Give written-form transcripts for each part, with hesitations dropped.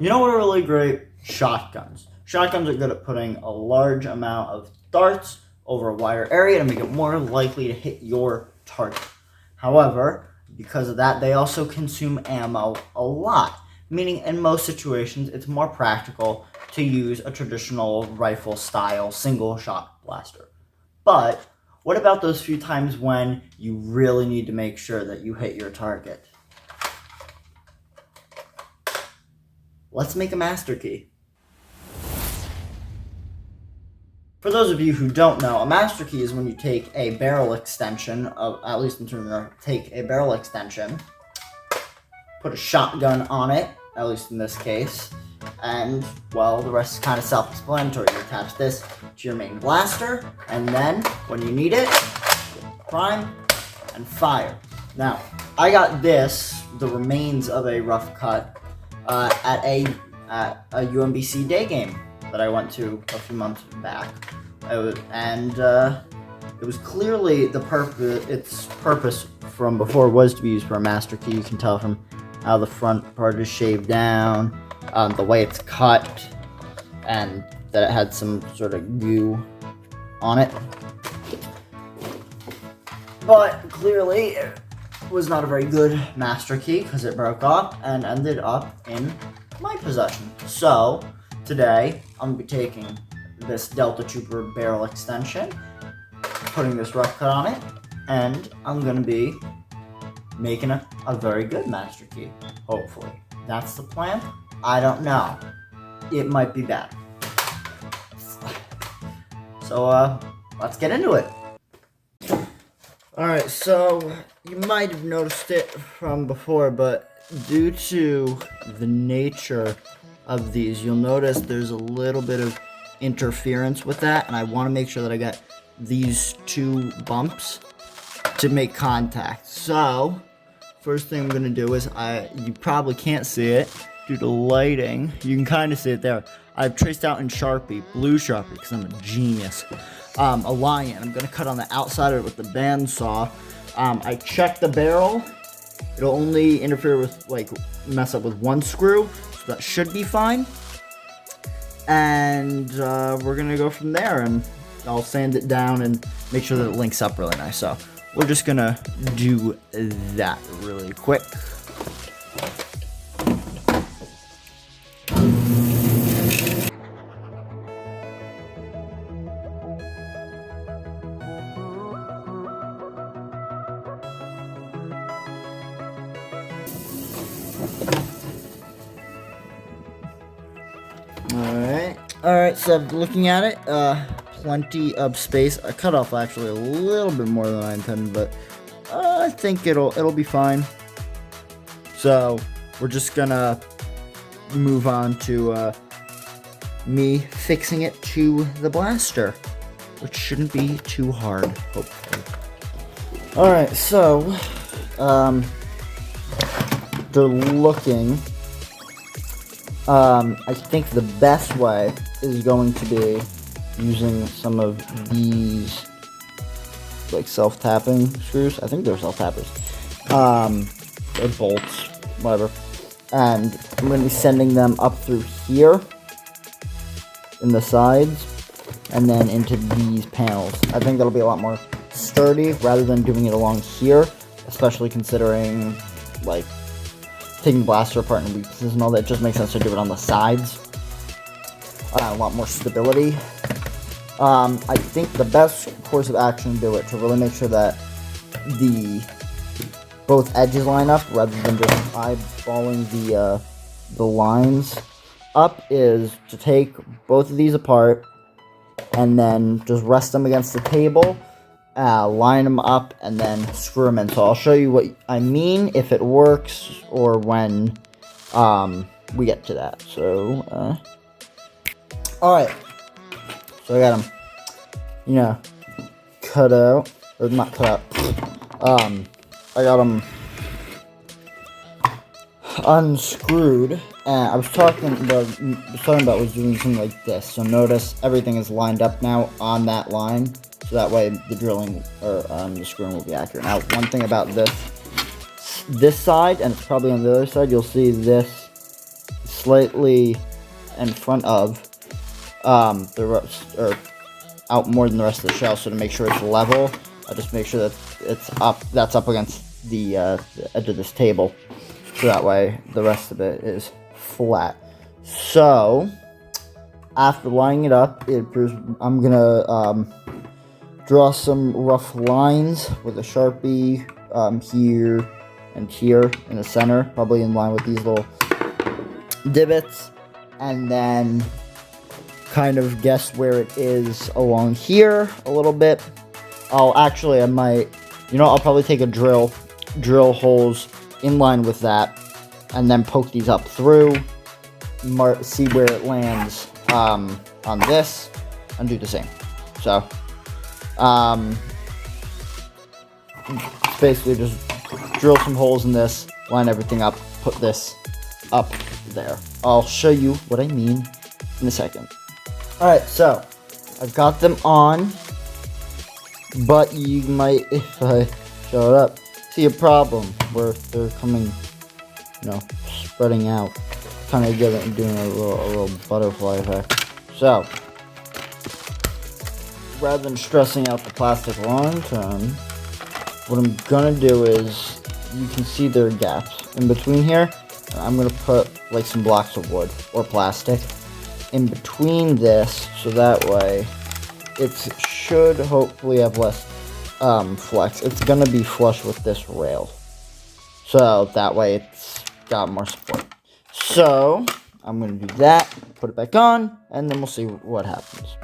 You know what are really great? Shotguns. Shotguns are good at putting a large amount of darts over a wider area to make it more likely to hit your target. However, because of that, they also consume ammo a lot, meaning in most situations it's more practical to use a traditional rifle style single shot blaster. But what about those few times when you really need to make sure that you hit your target? Let's make a Masterkey. For those of you who don't know, a Masterkey is when you take a barrel extension of, at least in terms of, take a barrel extension, put a shotgun on it, at least in this case, and, well, the rest is kind of self-explanatory. You attach this to your main blaster, and then, when you need it, prime and fire. Now, I got this, the remains of a rough cut, at a UMBC day game that I went to a few months back. It was clearly its purpose from before was to be used for a Masterkey. You can tell from how the front part is shaved down, the way it's cut, and that it had some sort of goo on it. But clearly it was not a very good Masterkey because it broke off and ended up in my possession. So today I'm going to be taking this Delta Trooper barrel extension, putting this rough cut on it, and I'm going to be making a very good Masterkey, hopefully. That's the plan. I don't know. It might be bad. So let's get into it. Alright, so you might have noticed it from before, but due to the nature of these, you'll notice there's a little bit of interference with that, and I want to make sure that I got these two bumps to make contact. So, first thing I'm going to do is, you probably can't see it due to lighting. You can kind of see it there. I've traced out in Sharpie, blue Sharpie, because I'm a genius. A lion. I'm going to cut on the outside of it with the bandsaw. I checked the barrel. It'll only interfere with, mess up with one screw, so that should be fine. And we're going to go from there, and I'll sand it down and make sure that it links up really nice. So we're just going to do that really quick. Alright, so looking at it, plenty of space. I cut off actually a little bit more than I intended, but I think it'll be fine. So we're just gonna move on to me fixing it to the blaster, which shouldn't be too hard, hopefully. Alright, so they're looking. I think the best way is going to be using some of these, self-tapping screws. I think they're self-tappers. They're bolts, whatever. And I'm going to be sending them up through here, in the sides, and then into these panels. I think that'll be a lot more sturdy, rather than doing it along here, especially considering, taking blaster apart and weaknesses and all that. It just makes sense to do it on the sides. A lot more stability. I think the best course of action to do it, to really make sure that both edges line up, rather than just eyeballing the lines up, is to take both of these apart and then just rest them against the table, line them up, and then screw them in. So I'll show you what I mean, if it works, or when we get to that. So, alright. So I got them, cut out, or not cut out. I got them unscrewed, and I was talking about was doing something like this. So notice everything is lined up now on that line, so that way the drilling or the screwing will be accurate. Now, one thing about this side, and it's probably on the other side, you'll see this slightly in front of the rest, or out more than the rest of the shell. So to make sure it's level, I just make sure that it's up. That's up against the edge of this table, so that way the rest of it is flat. So after lining it up, I'm gonna draw some rough lines with a Sharpie here and here in the center, probably in line with these little divots, and then kind of guess where it is along here a little bit. I might, I'll probably take a drill holes in line with that, and then poke these up through, see where it lands on this, and do the same. So basically just drill some holes in this, line everything up, put this up there. I'll show you what I mean in a second. Alright, so I've got them on, but you might, if I show it up, see a problem where they're coming, spreading out, kind of doing a little butterfly effect. So rather than stressing out the plastic long term, what I'm gonna do is, you can see there are gaps in between here. I'm gonna put like some blocks of wood or plastic in between this, so that way it should hopefully have less flex. It's gonna be flush with this rail, so that way it's got more support. So I'm gonna do that, put it back on, and then we'll see what happens.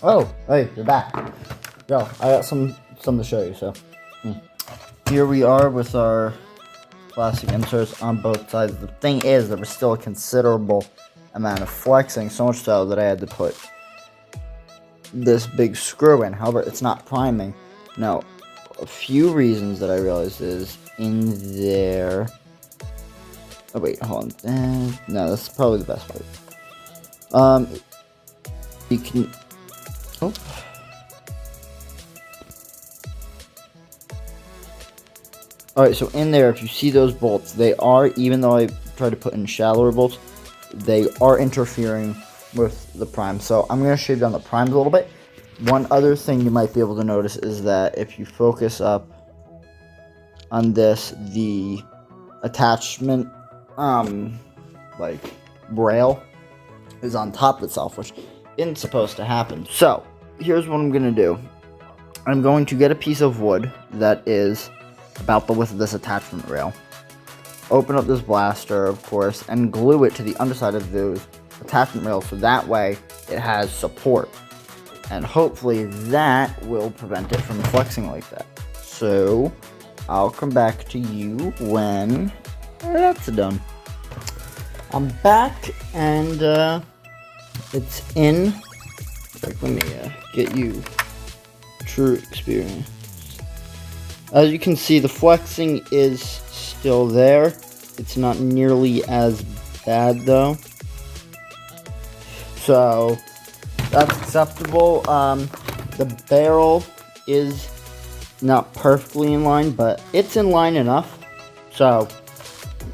Oh, hey, you're back. Yo, I got some to show you. So here we are with our plastic inserts on both sides. The thing is, there was still a considerable amount of flexing, so much so that I had to put this big screw in. However, it's not priming. Now, a few reasons that I realized is in there. Oh wait, hold on. No, that's probably the best part. You can. Oh. Alright, so in there, if you see those bolts, they are, even though I tried to put in shallower bolts, they are interfering with the prime. So I'm going to shave down the primes a little bit. One other thing you might be able to notice is that if you focus up on this, the attachment, like, rail is on top of itself, which isn't supposed to happen. So here's what I'm going to do. I'm going to get a piece of wood that is about the width of this attachment rail, open up this blaster, of course, and glue it to the underside of those attachment rails, so that way it has support, and hopefully that will prevent it from flexing like that. So I'll come back to you when that's done. I'm back, and it's in. Let me get you true experience. As you can see, the flexing is still there. It's not nearly as bad though, so that's acceptable. The barrel is not perfectly in line, but it's in line enough, so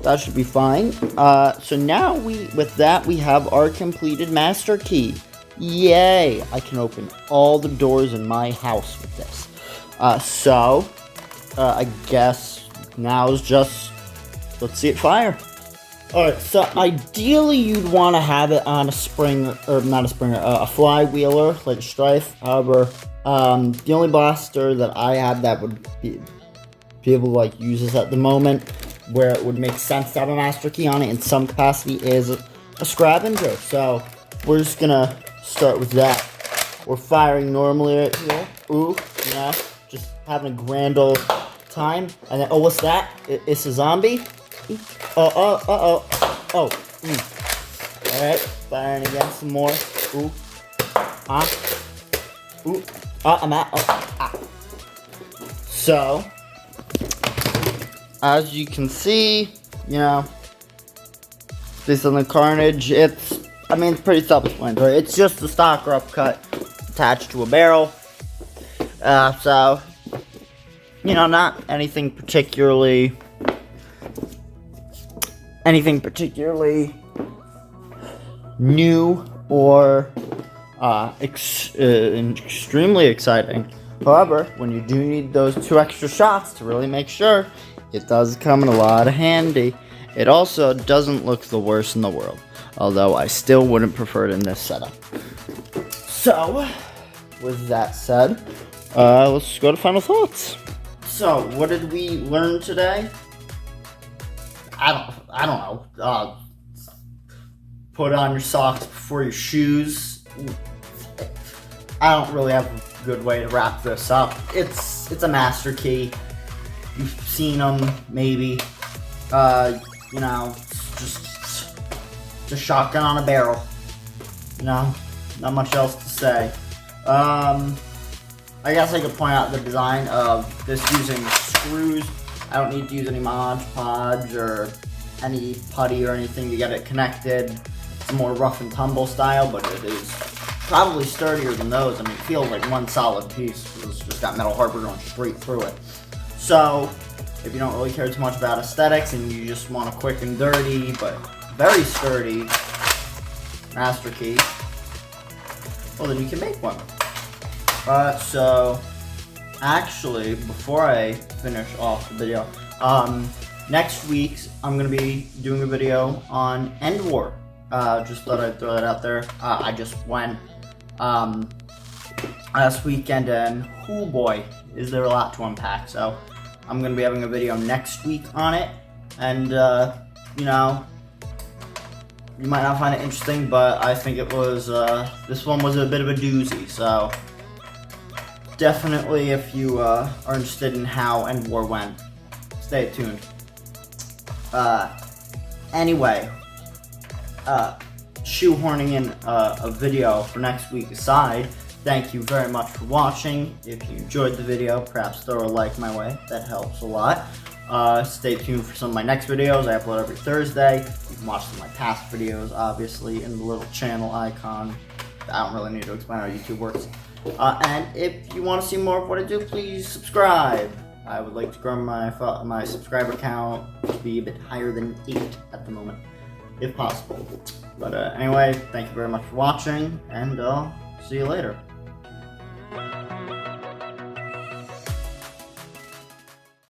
that should be fine. So now with that we have our completed master key. Yay! I can open all the doors in my house with this. I guess now's just, let's see it fire. Alright, so ideally you'd want to have it on a spring, or not a springer, a flywheeler, like a Strife. However, the only blaster that I have that would be able to like use this at the moment, where it would make sense to have a master key on it in some capacity, is a scavenger. So we're just gonna start with that. We're firing normally right here. Ooh, just having a grand old time. And then, oh, what's that? It's a zombie. Oh. Alright, firing again some more. Ooh. Ooh. I'm out. So, as you can see, based on the carnage, it's pretty self-explanatory. It's just the stock rough cut attached to a barrel. So, not anything particularly anything particularly new or extremely exciting. However, when you do need those 2 extra shots to really make sure, it does come in a lot of handy. It also doesn't look the worst in the world, although I still wouldn't prefer it in this setup. So, with that said, let's go to final thoughts. So, what did we learn today? I don't know. Put on your socks before your shoes. I don't really have a good way to wrap this up. It's a Masterkey. You've seen them, maybe. You know, just shotgun on a barrel. You know, not much else to say. I guess I could point out the design of this using screws. I don't need to use any Mod Podge or any putty or anything to get it connected. It's a more rough and tumble style, but it is probably sturdier than those. I mean, it feels like one solid piece. It's just got metal hardware going straight through it. So, if you don't really care too much about aesthetics and you just want a quick and dirty, but very sturdy Masterkey, well then you can make one. So, actually, before I finish off the video, next week I'm going to be doing a video on End War. Just thought I'd throw that out there. I just went last weekend and oh boy, is there a lot to unpack. So I'm going to be having a video next week on it, and you know, you might not find it interesting, but I think it was, this one was a bit of a doozy, so definitely if you are interested in how End War went, stay tuned. Anyway, shoehorning in a video for next week aside, thank you very much for watching. If you enjoyed the video, perhaps throw a like my way. That helps a lot. Stay tuned for some of my next videos. I upload every Thursday. You can watch some of my past videos, obviously, in the little channel icon. I don't really need to explain how YouTube works. And if you want to see more of what I do, please subscribe. I would like to grow my subscriber count to be a bit higher than 8 at the moment, if possible. But anyway, thank you very much for watching, and I'll see you later.